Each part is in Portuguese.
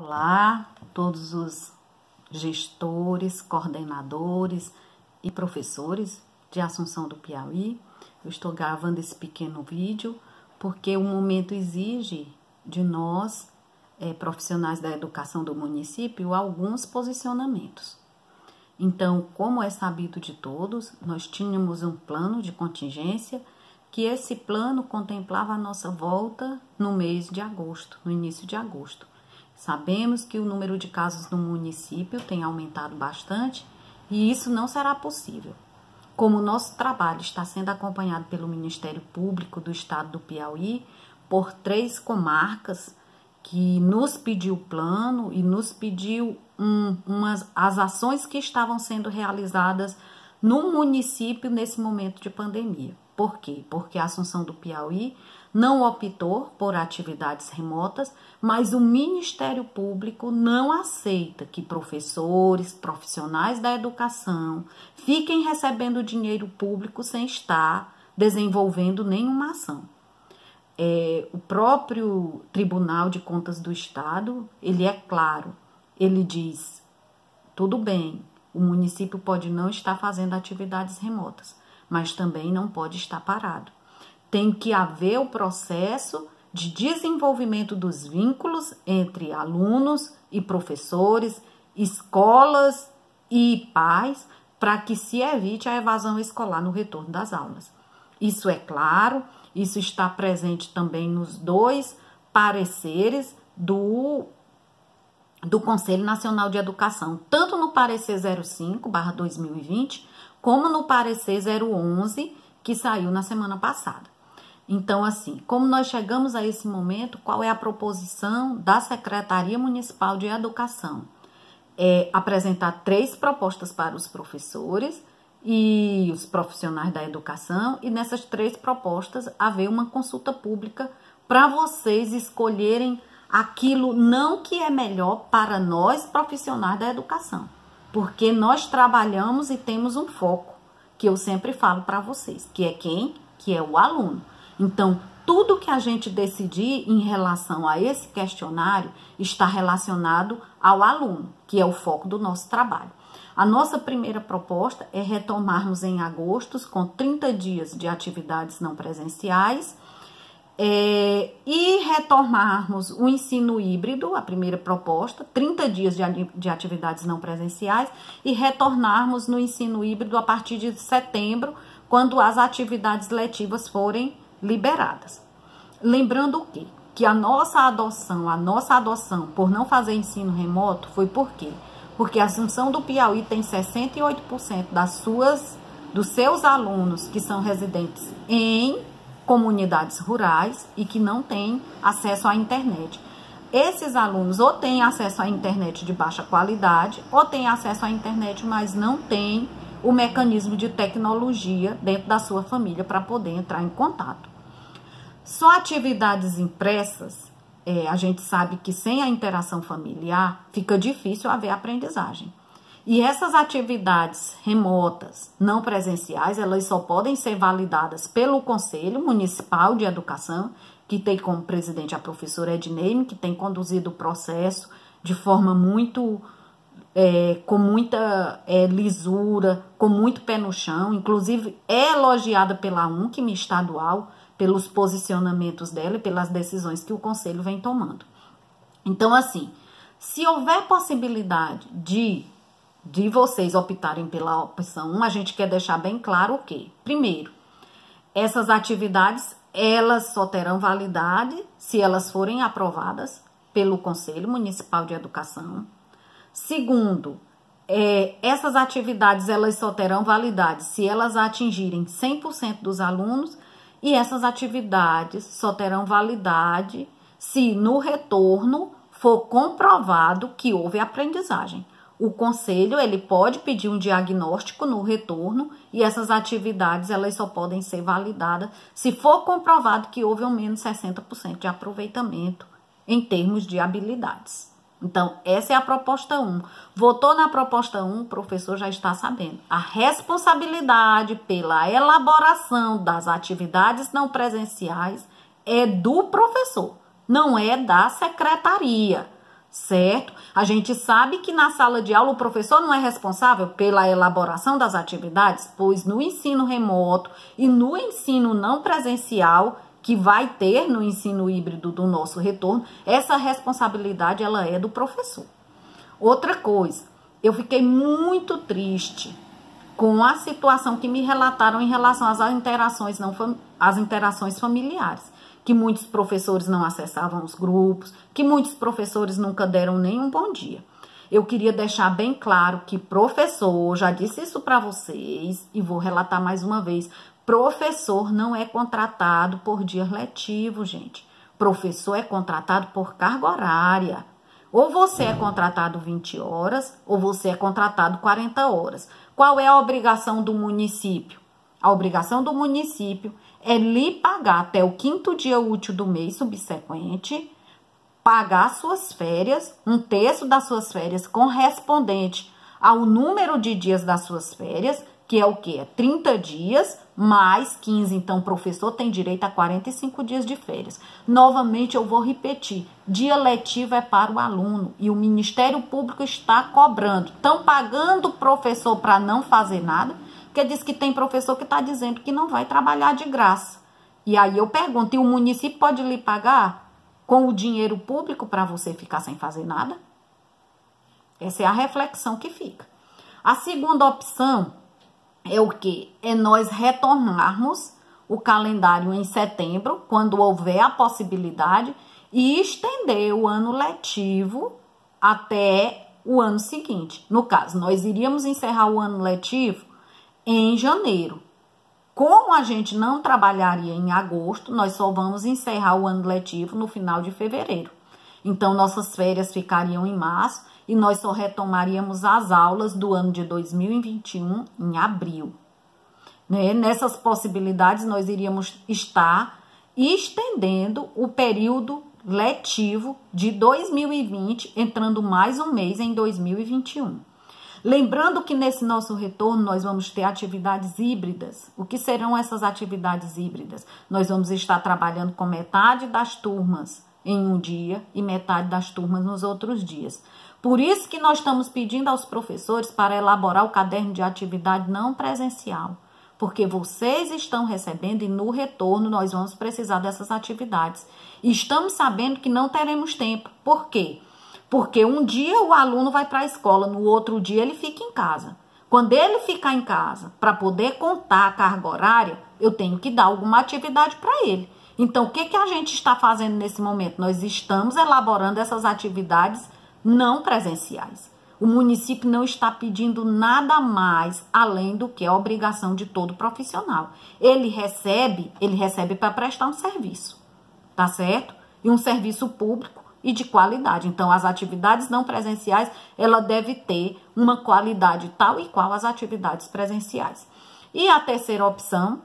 Olá, todos os gestores, coordenadores e professores de Assunção do Piauí. Eu estou gravando esse pequeno vídeo porque o momento exige de nós, profissionais da educação do município, alguns posicionamentos. Então, como é sabido de todos, nós tínhamos um plano de contingência, que esse plano contemplava a nossa volta no mês de agosto, no início de agosto. Sabemos que o número de casos no município tem aumentado bastante e isso não será possível. Como o nosso trabalho está sendo acompanhado pelo Ministério Público do Estado do Piauí, por 3 comarcas que nos pediu o plano e nos pediu as ações que estavam sendo realizadas no município nesse momento de pandemia. Por quê? Porque a Assunção do Piauí não optou por atividades remotas, mas o Ministério Público não aceita que professores, profissionais da educação fiquem recebendo dinheiro público sem estar desenvolvendo nenhuma ação. O próprio Tribunal de Contas do Estado, ele é claro, ele diz, tudo bem, o município pode não estar fazendo atividades remotas, mas também não pode estar parado. Tem que haver o processo de desenvolvimento dos vínculos entre alunos e professores, escolas e pais, para que se evite a evasão escolar no retorno das aulas. Isso é claro, isso está presente também nos 2 pareceres do Conselho Nacional de Educação, tanto no parecer 05/2020, como no parecer 011, que saiu na semana passada. Então, assim, como nós chegamos a esse momento, qual é a proposição da Secretaria Municipal de Educação? É apresentar 3 propostas para os professores e os profissionais da educação, e nessas 3 propostas haver uma consulta pública para vocês escolherem aquilo não que é melhor para nós profissionais da educação, porque nós trabalhamos e temos um foco, que eu sempre falo para vocês, que é quem? Que é o aluno. Então, tudo que a gente decidir em relação a esse questionário está relacionado ao aluno, que é o foco do nosso trabalho. A nossa primeira proposta é retomarmos em agosto com 30 dias de atividades não presenciais e retomarmos o ensino híbrido, a primeira proposta, 30 dias de atividades não presenciais, e retornarmos no ensino híbrido a partir de setembro, quando as atividades letivas forem liberadas. Lembrando o quê? Que a nossa adoção por não fazer ensino remoto foi por quê? Porque a Assunção do Piauí tem 68% dos seus alunos que são residentes em comunidades rurais e que não têm acesso à internet. Esses alunos ou têm acesso à internet de baixa qualidade ou têm acesso à internet, mas não têm o mecanismo de tecnologia dentro da sua família para poder entrar em contato. Só atividades impressas, a gente sabe que sem a interação familiar fica difícil haver aprendizagem. E essas atividades remotas, não presenciais, elas só podem ser validadas pelo Conselho Municipal de Educação, que tem como presidente a professora Edneime, que tem conduzido o processo de forma com muita lisura, com muito pé no chão, inclusive é elogiada pela UNCM estadual, pelos posicionamentos dela e pelas decisões que o Conselho vem tomando. Então, assim, se houver possibilidade de vocês optarem pela opção 1, a gente quer deixar bem claro o quê? Primeiro, essas atividades, elas só terão validade se elas forem aprovadas pelo Conselho Municipal de Educação. Segundo, essas atividades, elas só terão validade se elas atingirem 100% dos alunos, e essas atividades só terão validade se no retorno for comprovado que houve aprendizagem. O conselho, ele pode pedir um diagnóstico no retorno e essas atividades, elas só podem ser validadas se for comprovado que houve ao menos 60% de aproveitamento em termos de habilidades. Então, essa é a proposta 1. Votou na proposta 1, o professor já está sabendo. A responsabilidade pela elaboração das atividades não presenciais é do professor, não é da secretaria. certo? A gente sabe que na sala de aula o professor não é responsável pela elaboração das atividades, pois no ensino remoto e no ensino não presencial, que vai ter no ensino híbrido do nosso retorno, essa responsabilidade ela é do professor. Outra coisa, eu fiquei muito triste com a situação que me relataram em relação às interações familiares, que muitos professores não acessavam os grupos, que muitos professores nunca deram nem um bom dia. Eu queria deixar bem claro que professor, já disse isso para vocês e vou relatar mais uma vez, professor não é contratado por dia letivo, gente. Professor é contratado por carga horária. Ou você é contratado 20 horas, ou você é contratado 40 horas. Qual é a obrigação do município? A obrigação do município é lhe pagar até o 5º dia útil do mês subsequente, pagar suas férias, 1/3 das suas férias correspondente ao número de dias das suas férias, que é o quê? É 30 dias mais 15. Então, o professor tem direito a 45 dias de férias. Novamente, eu vou repetir. Dia letivo é para o aluno e o Ministério Público está cobrando. Estão pagando o professor para não fazer nada, porque diz que tem professor que está dizendo que não vai trabalhar de graça. E aí eu pergunto, e o município pode lhe pagar com o dinheiro público para você ficar sem fazer nada? Essa é a reflexão que fica. A segunda opção é o quê? É nós retornarmos o calendário em setembro, quando houver a possibilidade, e estender o ano letivo até o ano seguinte. No caso, nós iríamos encerrar o ano letivo em janeiro. Como a gente não trabalharia em agosto, nós só vamos encerrar o ano letivo no final de fevereiro. Então, nossas férias ficariam em março e nós só retomaríamos as aulas do ano de 2021 em abril. Nessas possibilidades, nós iríamos estar estendendo o período letivo de 2020, entrando mais um mês em 2021. Lembrando que nesse nosso retorno nós vamos ter atividades híbridas. O que serão essas atividades híbridas? Nós vamos estar trabalhando com metade das turmas em um dia e metade das turmas nos outros dias. Por isso que nós estamos pedindo aos professores para elaborar o caderno de atividade não presencial, porque vocês estão recebendo e no retorno nós vamos precisar dessas atividades. E estamos sabendo que não teremos tempo. Por quê? Porque um dia o aluno vai para a escola, no outro dia ele fica em casa. Quando ele ficar em casa, para poder contar a carga horária, eu tenho que dar alguma atividade para ele. Então, o que a gente está fazendo nesse momento? Nós estamos elaborando essas atividades não presenciais. O município não está pedindo nada mais além do que a obrigação de todo profissional. Ele recebe para prestar um serviço, tá certo? E um serviço público e de qualidade. Então, as atividades não presenciais, ela deve ter uma qualidade tal e qual as atividades presenciais. E a terceira opção,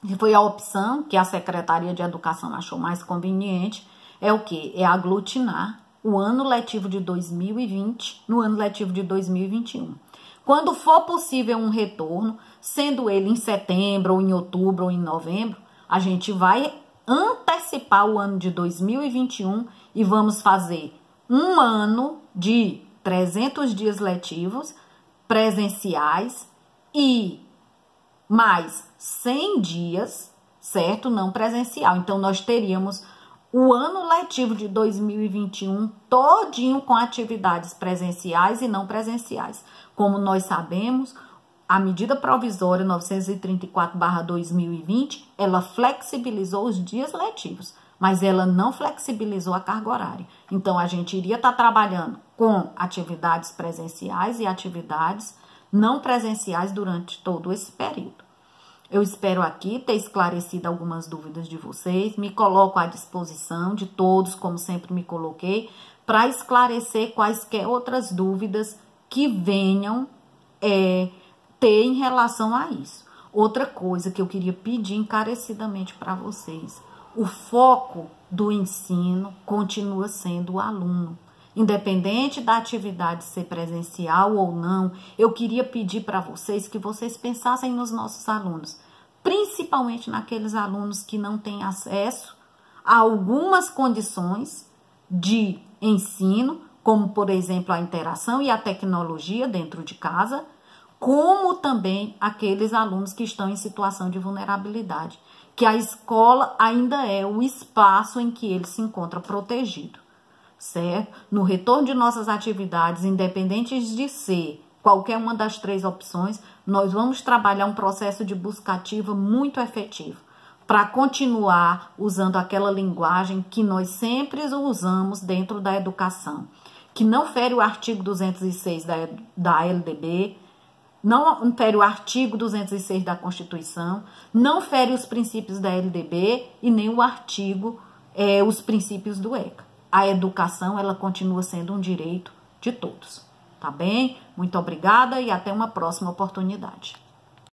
que foi a opção que a Secretaria de Educação achou mais conveniente, é o quê? É aglutinar o ano letivo de 2020 no ano letivo de 2021. Quando for possível um retorno, sendo ele em setembro, ou em outubro, ou em novembro, a gente vai antecipar o ano de 2021 e vamos fazer um ano de 300 dias letivos presenciais e mais 100 dias, certo? Não presencial. Então, nós teríamos o ano letivo de 2021 todinho com atividades presenciais e não presenciais. Como nós sabemos, a medida provisória 934/2020, ela flexibilizou os dias letivos, mas ela não flexibilizou a carga horária. Então, a gente iria estar trabalhando com atividades presenciais e atividades não presenciais durante todo esse período. Eu espero aqui ter esclarecido algumas dúvidas de vocês. Me coloco à disposição de todos, como sempre me coloquei, para esclarecer quaisquer outras dúvidas que venham ter em relação a isso. Outra coisa que eu queria pedir encarecidamente para vocês: o foco do ensino continua sendo o aluno. Independente da atividade ser presencial ou não, eu queria pedir para vocês que vocês pensassem nos nossos alunos, principalmente naqueles alunos que não têm acesso a algumas condições de ensino, como, por exemplo, a interação e a tecnologia dentro de casa, como também aqueles alunos que estão em situação de vulnerabilidade, que a escola ainda é o espaço em que ele se encontra protegido, certo? No retorno de nossas atividades, independentes de ser qualquer uma das 3 opções, nós vamos trabalhar um processo de busca ativa muito efetivo, para continuar usando aquela linguagem que nós sempre usamos dentro da educação, que não fere o artigo 206 da LDB, não fere o artigo 206 da Constituição, não fere os princípios da LDB e nem o artigo, os princípios do ECA. A educação, ela continua sendo um direito de todos, tá bem? Muito obrigada e até uma próxima oportunidade.